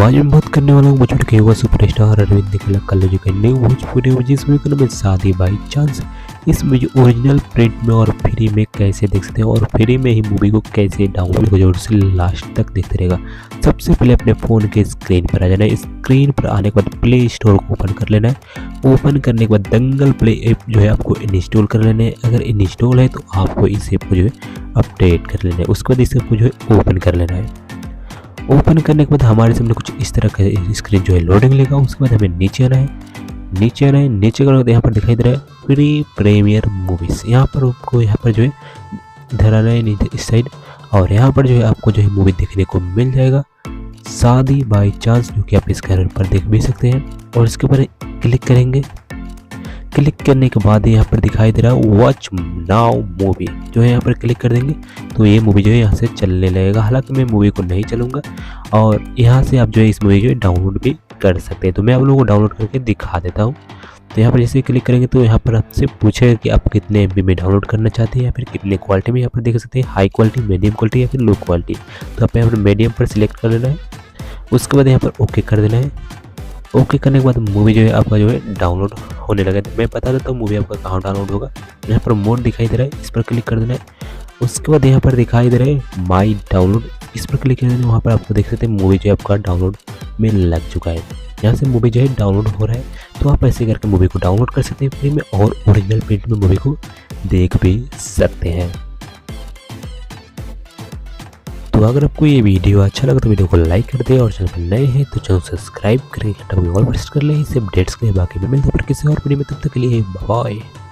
आज मैं बात करने वाला हूँ बॉलीवुड के युवा सुपरस्टार अरविंद निखिल कल्लू जी का न्यू भोजपुरी मूवी जिसमें का नाम है शादी बाई चांस। इस मूवी ओरिजिनल प्रिंट में और फ्री में कैसे देख सकते हैं और फ्री में ही मूवी को कैसे डाउनलोड हो जरूर से लास्ट तक देखते रहेगा। सबसे पहले अपने फ़ोन के स्क्रीन पर आ जाना है। स्क्रीन पर आने के बाद प्ले स्टोर को ओपन कर लेना है। ओपन करने के बाद दंगल प्ले ऐप जो है आपको इंस्टॉल कर लेना है। अगर इंस्टॉल है तो आपको इस ऐप को जो है अपडेट कर लेना है। उसके बाद इस ऐप को जो है ओपन कर लेना है। ओपन करने के बाद हमारे सामने कुछ इस तरह का स्क्रीन जो है लोडिंग लेगा। उसके बाद हमें नीचे आना है। नीचे करने के बाद यहाँ पर दिखाई दे रहा है प्री प्रीमियर मूवीज़। यहाँ पर आपको यहाँ पर जो है इधर आना है नीचे इस साइड और यहाँ पर जो है आपको जो है मूवी देखने को मिल जाएगा शादी बाई चांस, जो कि आप इस घर पर देख भी सकते हैं। और इसके ऊपर क्लिक करेंगे। क्लिक करने के बाद यहाँ पर दिखाई दे रहा है वॉच नाउ मूवी, जो है यहाँ पर क्लिक कर देंगे तो ये मूवी जो है यहाँ से चलने लगेगा। हालांकि मैं मूवी को नहीं चलूँगा और यहाँ से आप जो है इस मूवी जो है डाउनलोड भी कर सकते हैं। तो मैं आप लोगों को डाउनलोड करके दिखा देता हूँ। तो यहाँ पर जैसे क्लिक करेंगे तो यहाँ पर आपसे पूछेगा कि आप कितने MB में डाउनलोड करना चाहते हैं या फिर कितने क्वालिटी में। यहाँ पर देख सकते हैं हाई क्वालिटी, मीडियम क्वालिटी या फिर लो क्वालिटी। तो आप यहाँ पर मीडियम पर सिलेक्ट कर लेना है। उसके बाद यहाँ पर ओके कर देना है। ओके करने के बाद मूवी जो है आपका जो है डाउनलोड होने लगा। मैं बता देता हूँ मूवी आपका कहाँ डाउनलोड होगा। यहाँ पर मोड दिखाई दे रहा है, इस पर क्लिक कर देना है। उसके बाद यहाँ पर दिखाई दे रहा है माई डाउनलोड, इस पर क्लिक कर देना है। वहाँ पर आपको देख सकते हैं मूवी जो है आपका डाउनलोड में लग चुका है। यहाँ से मूवी जो है डाउनलोड हो रहा है। तो आप ऐसे करके मूवी को डाउनलोड कर सकते हैं फ्री में और ओरिजिनल प्रिंट में मूवी को देख भी सकते हैं। तो अगर आपको ये वीडियो अच्छा लगा तो वीडियो को लाइक कर दे और चैनल पर नए हैं तो चैनल सब्सक्राइब करें, घंटा को भी ऑल प्रेस कर लें इससे अपडेट्स के। बाकी में मिलते हैं फिर किसी और वीडियो में, तब तक के लिए बाय।